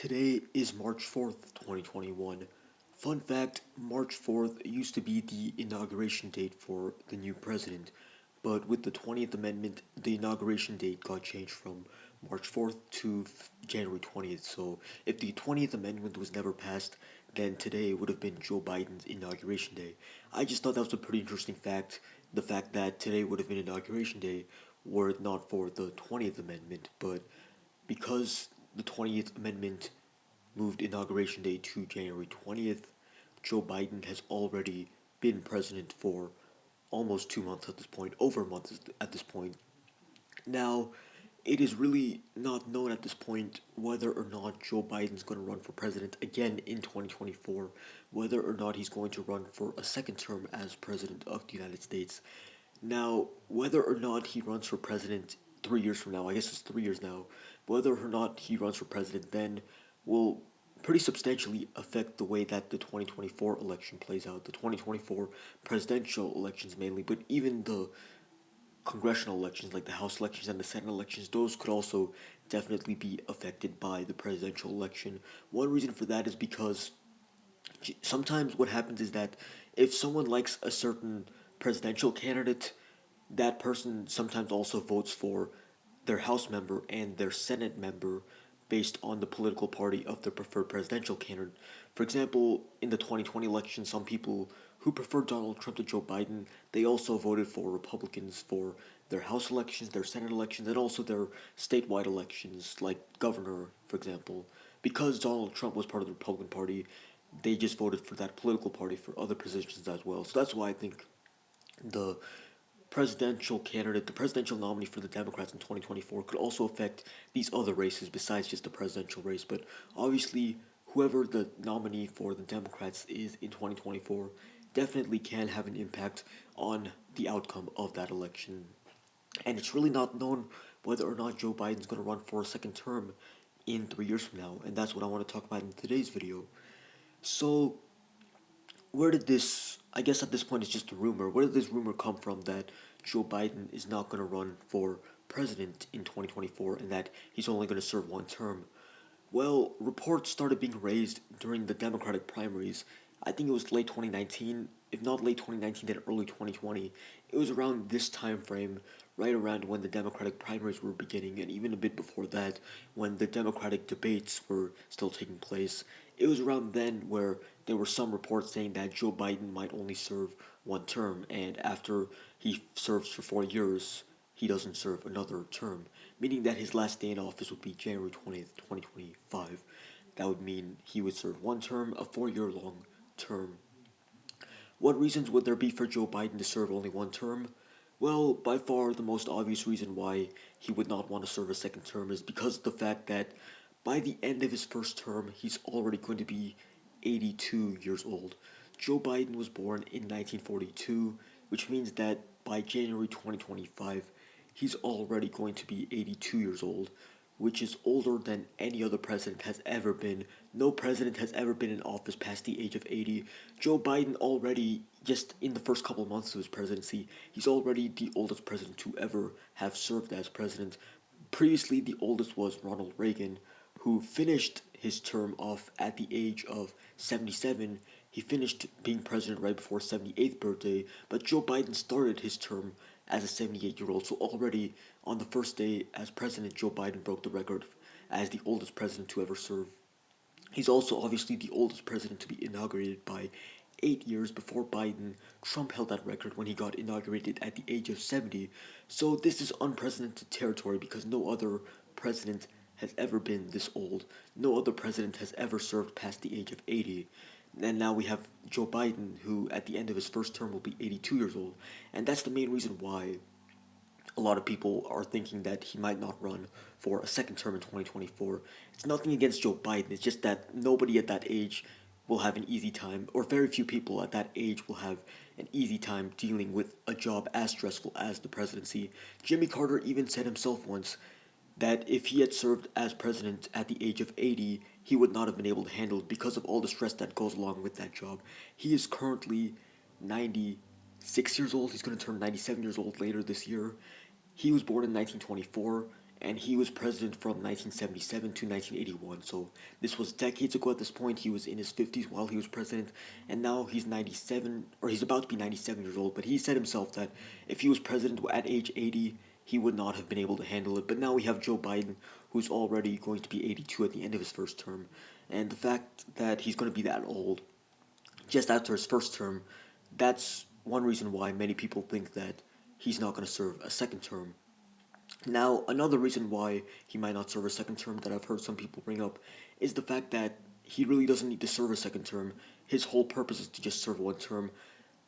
Today is March 4th, 2021. Fun fact, March 4th used to be the inauguration date for the new president, but with the 20th Amendment, the inauguration date got changed from March 4th to January 20th. So if the 20th Amendment was never passed, then today would have been Joe Biden's inauguration day. I just thought that was a pretty interesting fact, the fact that today would have been inauguration day were it not for the 20th Amendment, but because the 20th Amendment moved Inauguration Day to January 20th, Joe Biden has already been president for almost 2 months at this point, over a month at this point. Now, it is really not known at this point whether or not Joe Biden's going to run for president again in 2024, whether or not he's going to run for a second term as president of the United States. Now, whether or not he runs for president 3 years from now, I guess it's 3 years now, whether or not he runs for president then will pretty substantially affect the way that the 2024 election plays out. The 2024 presidential elections mainly, but even the congressional elections like the House elections and the Senate elections, those could also definitely be affected by the presidential election. One reason for that is because sometimes what happens is that if someone likes a certain presidential candidate, that person sometimes also votes for their House member and their Senate member based on the political party of their preferred presidential candidate. For example, in the 2020 election, some people who preferred Donald Trump to Joe Biden, they also voted for Republicans for their House elections, their Senate elections, and also their statewide elections, like governor, for example. Because Donald Trump was part of the Republican Party, they just voted for that political party for other positions as well. So that's why I think the presidential candidate, the presidential nominee for the Democrats in 2024 could also affect these other races besides just the presidential race. But obviously, whoever the nominee for the Democrats is in 2024 definitely can have an impact on the outcome of that election. And it's really not known whether or not Joe Biden's going to run for a second term in 3 years from now. And that's what I want to talk about in today's video. So, where did this, I guess at this point it's just a rumor, where did this rumor come from that Joe Biden is not going to run for president in 2024 and that he's only going to serve one term? Well, reports started being raised during the Democratic primaries. I think it was late 2019, if not late 2019, then early 2020. It was around this time frame, right around when the Democratic primaries were beginning, and even a bit before that, when the Democratic debates were still taking place. It was around then where there were some reports saying that Joe Biden might only serve one term, and after he serves for 4 years, he doesn't serve another term, meaning that his last day in office would be January 20th, 2025. That would mean he would serve one term, a 4 year long term. What reasons would there be for Joe Biden to serve only one term? Well, by far the most obvious reason why he would not want to serve a second term is because of the fact that by the end of his first term, he's already going to be 82 years old. Joe Biden was born in 1942, which means that by January 2025, he's already going to be 82 years old, which is older than any other president has ever been. No president has ever been in office past the age of 80. Joe Biden already, just in the first couple of months of his presidency, he's already the oldest president to ever have served as president. Previously, the oldest was Ronald Reagan, who finished his term off at the age of 77. He finished being president right before his 78th birthday, but Joe Biden started his term as a 78-year-old. So already on the first day as president, Joe Biden broke the record as the oldest president to ever serve. He's also obviously the oldest president to be inaugurated by 8 years before Biden. Trump held that record when he got inaugurated at the age of 70. So this is unprecedented territory because no other president has ever been this old. No other president has ever served past the age of 80. And now we have Joe Biden, who at the end of his first term will be 82 years old. And that's the main reason why a lot of people are thinking that he might not run for a second term in 2024. It's nothing against Joe Biden, it's just that nobody at that age will have an easy time, or very few people at that age will have an easy time dealing with a job as stressful as the presidency. Jimmy Carter even said himself once that if he had served as president at the age of 80, he would not have been able to handle it because of all the stress that goes along with that job. He is currently 96 years old. He's going to turn 97 years old later this year. He was born in 1924, and he was president from 1977 to 1981. So this was decades ago at this point. He was in his 50s while he was president, and now he's 97, or he's about to be 97 years old. But he said himself that if he was president at age 80, he would not have been able to handle it. But now we have Joe Biden, who's already going to be 82 at the end of his first term. And the fact that he's going to be that old just after his first term, that's one reason why many people think that he's not going to serve a second term. Now, another reason why he might not serve a second term that I've heard some people bring up is the fact that he really doesn't need to serve a second term. His whole purpose is to just serve one term.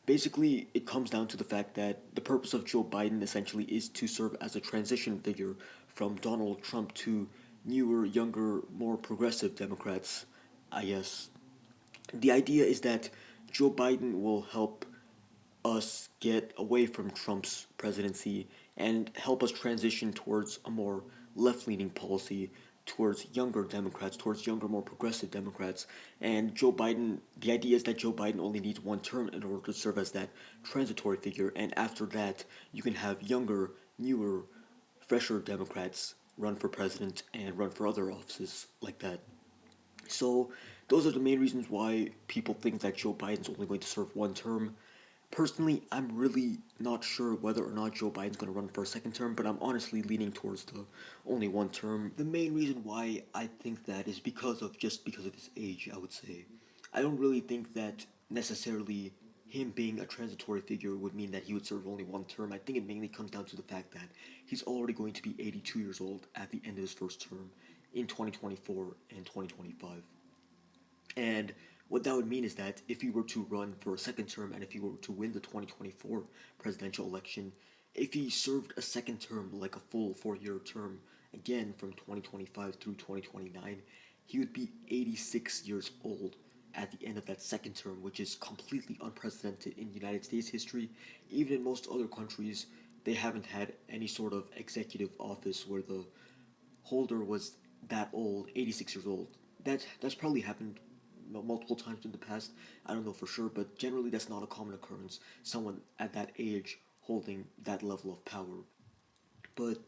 Basically, it comes down to the fact that the purpose of Joe Biden essentially is to serve as a transition figure from Donald Trump to newer, younger, more progressive Democrats, I guess. The idea is that Joe Biden will help us get away from Trump's presidency and help us transition towards a more left leaning policy, towards younger Democrats, towards younger, more progressive Democrats. And Joe Biden, the idea is that Joe Biden only needs one term in order to serve as that transitory figure. And after that, you can have younger, newer, fresher Democrats run for president and run for other offices like that. So, those are the main reasons why people think that Joe Biden's only going to serve one term. Personally, I'm really not sure whether or not Joe Biden's going to run for a second term, but I'm honestly leaning towards the only one term. The main reason why I think that is because of his age, I would say. I don't really think that necessarily him being a transitory figure would mean that he would serve only one term. I think it mainly comes down to the fact that he's already going to be 82 years old at the end of his first term in 2024 and 2025. And what that would mean is that if he were to run for a second term and if he were to win the 2024 presidential election, if he served a second term, like a full 4 year term, again from 2025 through 2029, he would be 86 years old at the end of that second term, which is completely unprecedented in United States history. Even in most other countries, they haven't had any sort of executive office where the Holder was that old, 86 years old. That's probably happened multiple times in the past. I don't know for sure, but generally that's not a common occurrence. Someone at that age holding that level of power. But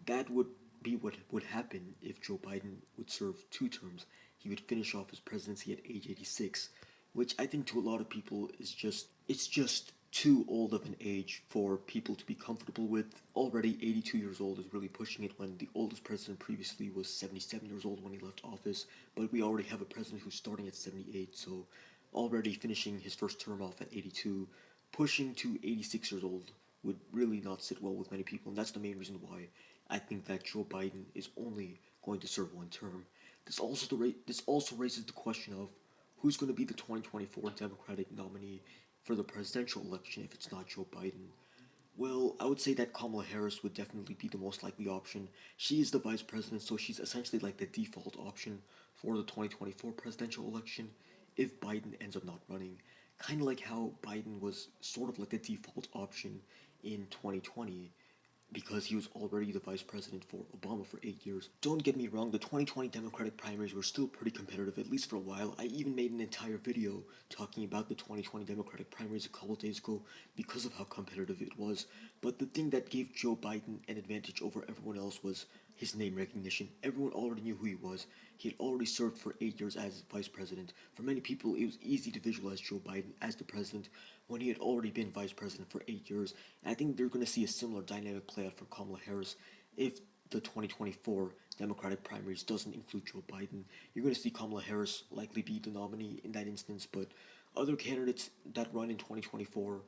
that would be what would happen if Joe Biden would serve two terms. He would finish off his presidency at age 86, which I think to a lot of people is just too old of an age for people to be comfortable with. Already 82 years old is really pushing it when the oldest president previously was 77 years old when he left office, but we already have a president who's starting at 78, so already finishing his first term off at 82, pushing to 86 years old would really not sit well with many people, and that's the main reason why I think that Joe Biden is only going to serve one term. This also raises the question of who's going to be the 2024 Democratic nominee for the presidential election if it's not Joe Biden. Well, I would say that Kamala Harris would definitely be the most likely option. She is the vice president, so she's essentially like the default option for the 2024 presidential election if Biden ends up not running. Kind of like how Biden was sort of like the default option in 2020 because he was already the vice president for Obama for 8 years. Don't get me wrong, the 2020 Democratic primaries were still pretty competitive, at least for a while. I even made an entire video talking about the 2020 Democratic primaries a couple days ago because of how competitive it was. But the thing that gave Joe Biden an advantage over everyone else was his name recognition. Everyone already knew who he was. He had already served for 8 years as vice president. For many people, it was easy to visualize Joe Biden as the president when he had already been vice president for 8 years. And I think they're going to see a similar dynamic play out for Kamala Harris if the 2024 Democratic primaries doesn't include Joe Biden. You're going to see Kamala Harris likely be the nominee in that instance, but other candidates that run in 2024,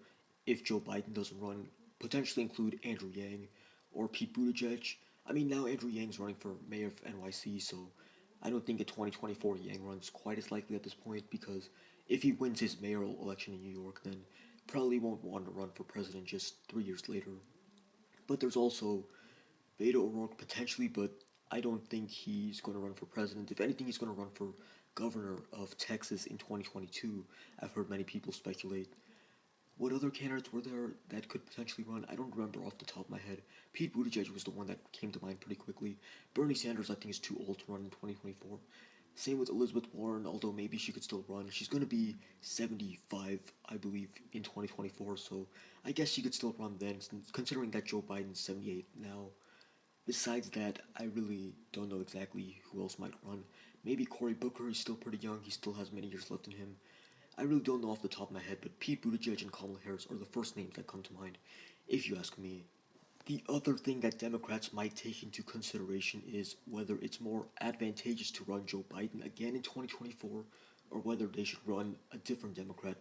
if Joe Biden doesn't run, potentially include Andrew Yang or Pete Buttigieg. I mean, now Andrew Yang's running for mayor of NYC, so I don't think a 2024 Yang run's quite as likely at this point because if he wins his mayoral election in New York, then probably won't want to run for president just 3 years later. But there's also Beto O'Rourke potentially, but I don't think he's going to run for president. If anything, he's going to run for governor of Texas in 2022. I've heard many people speculate. What other candidates were there that could potentially run? I don't remember off the top of my head. Pete Buttigieg was the one that came to mind pretty quickly. Bernie Sanders, I think, is too old to run in 2024. Same with Elizabeth Warren, although maybe she could still run. She's going to be 75, I believe, in 2024, so I guess she could still run then, considering that Joe Biden's 78 now. Besides that, I really don't know exactly who else might run. Maybe Cory Booker, he's still pretty young, he still has many years left in him. I really don't know off the top of my head, but Pete Buttigieg and Kamala Harris are the first names that come to mind, if you ask me. The other thing that Democrats might take into consideration is whether it's more advantageous to run Joe Biden again in 2024 or whether they should run a different Democrat,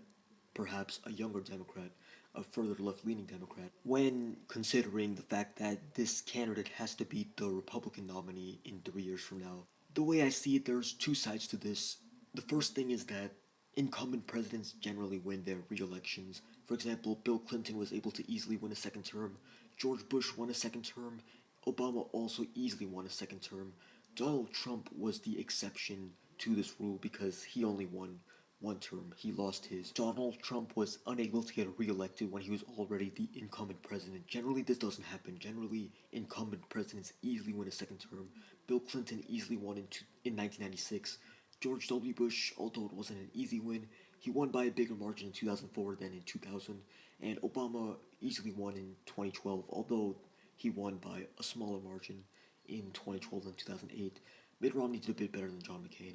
perhaps a younger Democrat, a further left leaning Democrat, when considering the fact that this candidate has to beat the Republican nominee in 3 years from now. The way I see it, there's two sides to this. The first thing is that incumbent presidents generally win their re-elections. For example, Bill Clinton was able to easily win a second term. George Bush won a second term. Obama also easily won a second term. Donald Trump was the exception to this rule because he only won one term. He lost his. Donald Trump was unable to get reelected when he was already the incumbent president. Generally, this doesn't happen. Generally, incumbent presidents easily win a second term. Bill Clinton easily won in 1996. George W. Bush, although it wasn't an easy win, he won by a bigger margin in 2004 than in 2000. And Obama easily won in 2012, although he won by a smaller margin in 2012 than 2008. Mitt Romney did a bit better than John McCain.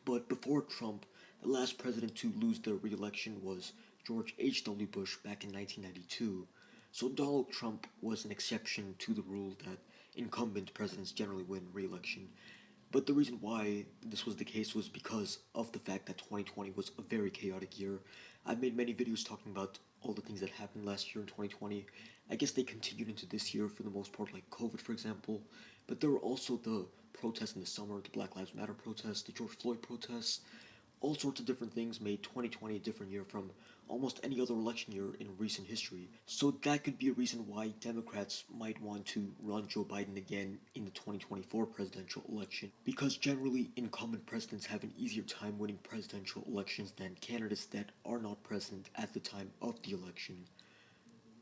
But before Trump, the last president to lose the re-election was George H.W. Bush back in 1992. So Donald Trump was an exception to the rule that incumbent presidents generally win re-election. But the reason why this was the case was because of the fact that 2020 was a very chaotic year. I've made many videos talking about all the things that happened last year in 2020. I guess they continued into this year for the most part, like COVID, for example. But there were also the protests in the summer, the Black Lives Matter protests, the George Floyd protests. All sorts of different things made 2020 a different year from almost any other election year in recent history. So that could be a reason why Democrats might want to run Joe Biden again in the 2024 presidential election. Because generally, incumbent presidents have an easier time winning presidential elections than candidates that are not president at the time of the election.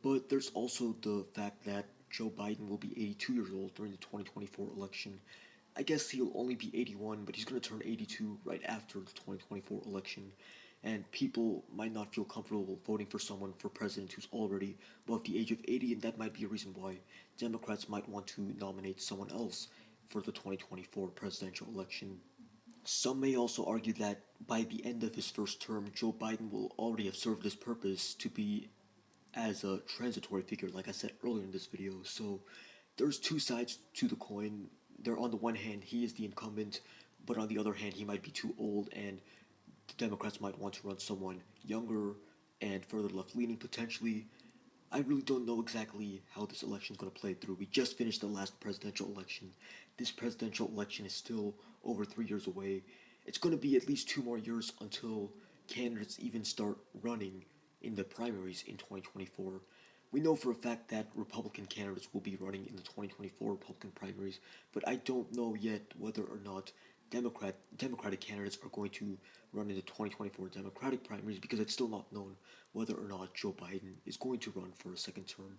But there's also the fact that Joe Biden will be 82 years old during the 2024 election. I guess he'll only be 81, but he's going to turn 82 right after the 2024 election. And people might not feel comfortable voting for someone for president who's already above the age of 80, and that might be a reason why Democrats might want to nominate someone else for the 2024 presidential election. Some may also argue that by the end of his first term, Joe Biden will already have served his purpose to be as a transitory figure, like I said earlier in this video. So there's two sides to the coin. There, on the one hand, he is the incumbent, but on the other hand, he might be too old, and the Democrats might want to run someone younger and further left leaning potentially. I really don't know exactly how this election is going to play through. We just finished the last presidential election. This presidential election is still over 3 years away. It's going to be at least 2 more years until candidates even start running in the primaries in 2024. We know for a fact that Republican candidates will be running in the 2024 Republican primaries, but I don't know yet whether or not Democratic candidates are going to run in the 2024 Democratic primaries because it's still not known whether or not Joe Biden is going to run for a second term.